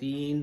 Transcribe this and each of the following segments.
3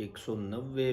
190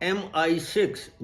MI6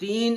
3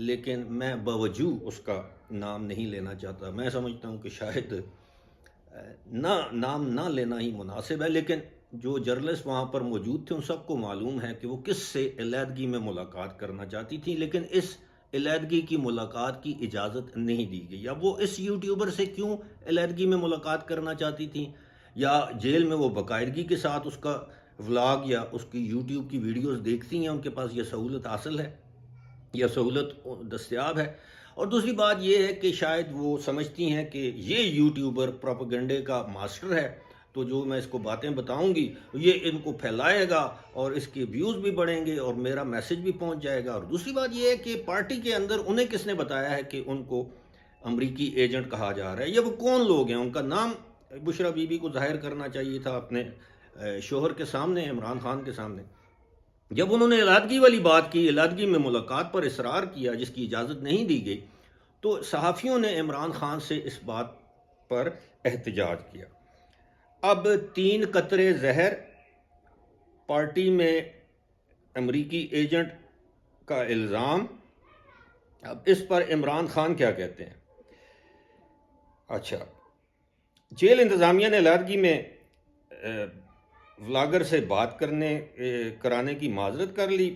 لیکن میں باوجود اس کا نام نہیں لینا چاہتا. میں سمجھتا ہوں کہ شاید نام نہ لینا ہی مناسب ہے، لیکن جو جرنلسٹ وہاں پر موجود تھے ان سب کو معلوم ہے کہ وہ کس سے علیحدگی میں ملاقات کرنا چاہتی تھی، لیکن اس علیحدگی کی ملاقات کی اجازت نہیں دی گئی. اب وہ اس یوٹیوبر سے کیوں علیحدگی میں ملاقات کرنا چاہتی تھیں، یا جیل میں وہ باقاعدگی کے ساتھ اس کا ولاگ یا اس کی یوٹیوب کی ویڈیوز دیکھتی ہیں، ان کے پاس یہ سہولت حاصل ہے یا سہولت دستیاب ہے. اور دوسری بات یہ ہے کہ شاید وہ سمجھتی ہیں کہ یہ یوٹیوبر پروپیگنڈے کا ماسٹر ہے، تو جو میں اس کو باتیں بتاؤں گی یہ ان کو پھیلائے گا اور اس کے ویوز بھی بڑھیں گے اور میرا میسج بھی پہنچ جائے گا. اور دوسری بات یہ ہے کہ پارٹی کے اندر انہیں کس نے بتایا ہے کہ ان کو امریکی ایجنٹ کہا جا رہا ہے، یا وہ کون لوگ ہیں؟ ان کا نام بشرا بی بی کو ظاہر کرنا چاہیے تھا اپنے شوہر کے سامنے، عمران خان کے سامنے. جب انہوں نے علیحدگی والی بات کی، علیحدگی میں ملاقات پر اصرار کیا جس کی اجازت نہیں دی گئی، تو صحافیوں نے عمران خان سے اس بات پر احتجاج کیا. اب 3 قطرے زہر، پارٹی میں امریکی ایجنٹ کا الزام. اب اس پر عمران خان کیا کہتے ہیں؟ اچھا، جیل انتظامیہ نے علیحدگی میں ولاگر سے بات کرانے کی معذرت کر لی.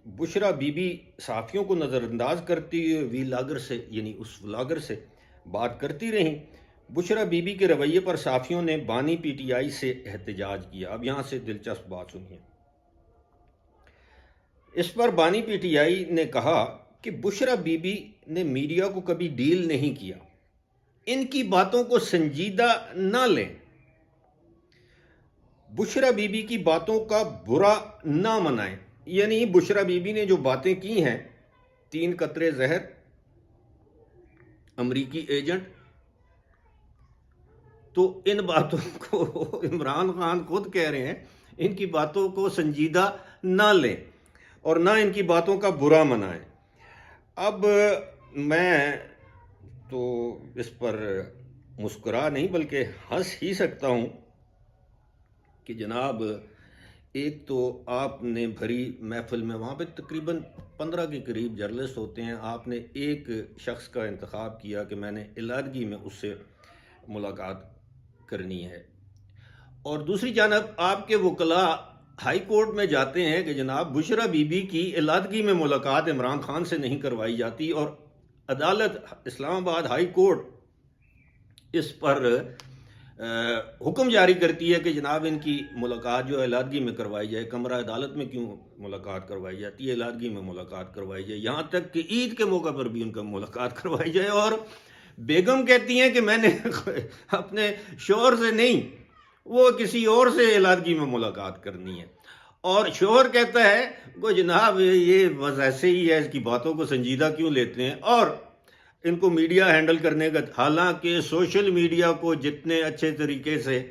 بشرا بی بی صحافیوں کو نظر انداز کرتی ہوئے ولاگر سے، یعنی اس ولاگر سے بات کرتی رہیں. بشرا بی بی کے رویے پر صحافیوں نے بانی پی ٹی آئی سے احتجاج کیا. اب یہاں سے دلچسپ بات سنیے. اس پر بانی پی ٹی آئی نے کہا کہ بشرا بی بی نے میڈیا کو کبھی ڈیل نہیں کیا، ان کی باتوں کو سنجیدہ نہ لیں، بشرا بی بی کی باتوں کا برا نہ منائیں. یعنی بشرا بی بی نے جو باتیں کی ہیں، 3 قطرے زہر، امریکی ایجنٹ، تو ان باتوں کو عمران خان خود کہہ رہے ہیں ان کی باتوں کو سنجیدہ نہ لیں اور نہ ان کی باتوں کا برا منائیں. اب میں تو اس پر مسکرا نہیں بلکہ ہنس ہی سکتا ہوں کہ جناب، ایک تو آپ نے بھری محفل میں، وہاں پہ تقریباً 15 کے قریب جرنلسٹ ہوتے ہیں، آپ نے ایک شخص کا انتخاب کیا کہ میں نے علیحدگی میں اس سے ملاقات کرنی ہے. اور دوسری جانب آپ کے وکلاء ہائی کورٹ میں جاتے ہیں کہ جناب بشرا بی بی کی علیحدگی میں ملاقات عمران خان سے نہیں کروائی جاتی، اور عدالت اسلام آباد ہائی کورٹ اس پر حکم جاری کرتی ہے کہ جناب ان کی ملاقات جو علیحدگی میں کروائی جائے. کمرہ عدالت میں کیوں ملاقات کروائی جاتی ہے؟ علیحدگی میں ملاقات کروائی جائے. یہاں تک کہ عید کے موقع پر بھی ان کا ملاقات کروائی جائے. اور بیگم کہتی ہیں کہ میں نے اپنے شوہر سے نہیں، وہ کسی اور سے علیحدگی میں ملاقات کرنی ہے. اور شوہر کہتا ہے کہ جناب یہ بس ایسے ہی ہے، اس کی باتوں کو سنجیدہ کیوں لیتے ہیں، اور ان کو میڈیا ہینڈل کرنے کا. حالانکہ سوشل میڈیا کو جتنے اچھے طریقے سے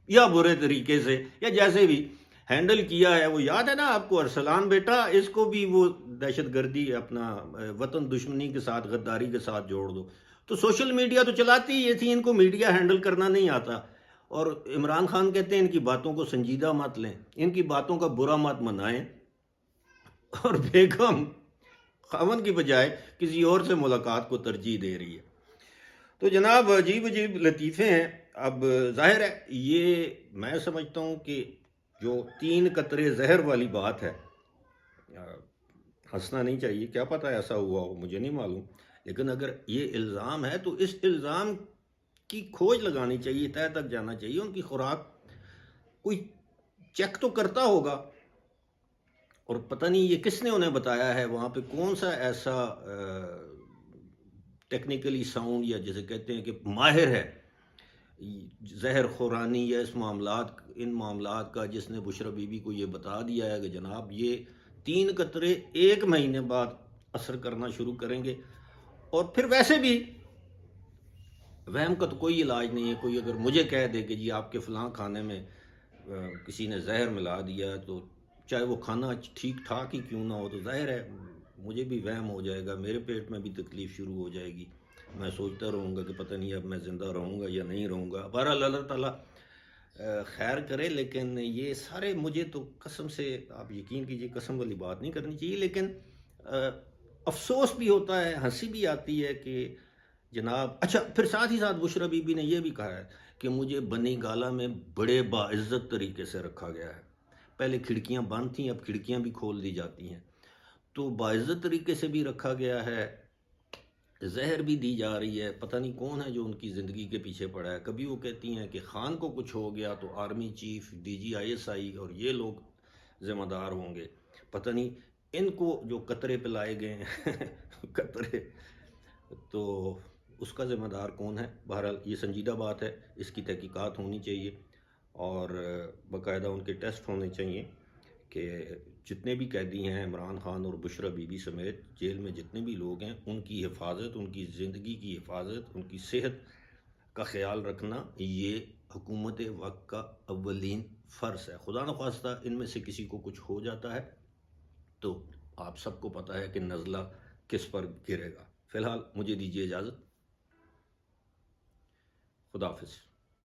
یا برے طریقے سے یا جیسے بھی ہینڈل کیا ہے، وہ یاد ہے نا آپ کو، ارسلان بیٹا، اس کو بھی وہ دہشت گردی، اپنا وطن دشمنی کے ساتھ، غداری کے ساتھ جوڑ دو. تو سوشل میڈیا تو چلاتی یہ تھی، ان کو میڈیا ہینڈل کرنا نہیں آتا. اور عمران خان کہتے ہیں ان کی باتوں کو سنجیدہ مت لیں، ان کی باتوں کا برا مت منائیں. اور بیگم خاوند کی بجائے کسی اور سے ملاقات کو ترجیح دے رہی ہے. تو جناب عجیب عجیب لطیفے ہیں. اب ظاہر ہے یہ میں سمجھتا ہوں کہ جو 3 قطرے زہر والی بات ہے، ہنسنا نہیں چاہیے، کیا پتہ ایسا ہوا ہو، مجھے نہیں معلوم، لیکن اگر یہ الزام ہے تو اس الزام کی کھوج لگانی چاہیے، تہہ تک جانا چاہیے. ان کی خوراک کوئی چیک تو کرتا ہوگا، اور پتہ نہیں یہ کس نے انہیں بتایا ہے، وہاں پہ کون سا ایسا ٹیکنیکلی ساؤنڈ یا جسے کہتے ہیں کہ ماہر ہے زہر خورانی یا ان معاملات کا، جس نے بشرا بی بی کو یہ بتا دیا ہے کہ جناب یہ 3 قطرے 1 مہینے بعد اثر کرنا شروع کریں گے. اور پھر ویسے بھی وہم کا تو کوئی علاج نہیں ہے. کوئی اگر مجھے کہہ دے کہ جی آپ کے فلاں کھانے میں کسی نے زہر ملا دیا، تو چاہے وہ کھانا ٹھیک ٹھاک ہی کیوں نہ ہو، تو ظاہر ہے مجھے بھی وہم ہو جائے گا، میرے پیٹ میں بھی تکلیف شروع ہو جائے گی. میں سوچتا رہوں گا کہ پتہ نہیں اب میں زندہ رہوں گا یا نہیں رہوں گا. بہرحال اللہ تعالیٰ خیر کرے. لیکن یہ سارے، مجھے تو قسم سے، آپ یقین کیجئے قسم والی بات نہیں کرنی چاہیے، لیکن افسوس بھی ہوتا ہے، ہنسی بھی آتی ہے کہ جناب اچھا پھر ساتھ ہی ساتھ بشرا بی بی نے یہ بھی کہا ہے کہ مجھے بنی گالا میں بڑے باعزت طریقے سے رکھا گیا ہے، پہلے کھڑکیاں بند تھیں اب کھڑکیاں بھی کھول دی جاتی ہیں، تو باعزت طریقے سے بھی رکھا گیا ہے، زہر بھی دی جا رہی ہے، پتہ نہیں کون ہے جو ان کی زندگی کے پیچھے پڑا ہے، کبھی وہ کہتی ہیں کہ خان کو کچھ ہو گیا تو army chief D G I S I اور یہ لوگ ذمہ دار ہوں گے، پتہ نہیں ان کو جو قطرے پلائے گئے ہیں قطرے، تو اس کا ذمہ دار کون ہے؟ بہرحال یہ سنجیدہ بات ہے، اس کی تحقیقات ہونی چاہیے اور باقاعدہ ان کے ٹیسٹ ہونے چاہیے کہ جتنے بھی قیدی ہیں عمران خان اور بشرا بی بی سمیت جیل میں جتنے بھی لوگ ہیں ان کی حفاظت، ان کی زندگی کی حفاظت، ان کی صحت کا خیال رکھنا یہ حکومت وقت کا اولین فرض ہے۔ خدا نخواستہ ان میں سے کسی کو کچھ ہو جاتا ہے تو آپ سب کو پتہ ہے کہ نزلہ کس پر گرے گا۔ فی الحال مجھے دیجیے اجازت، خدا حافظ۔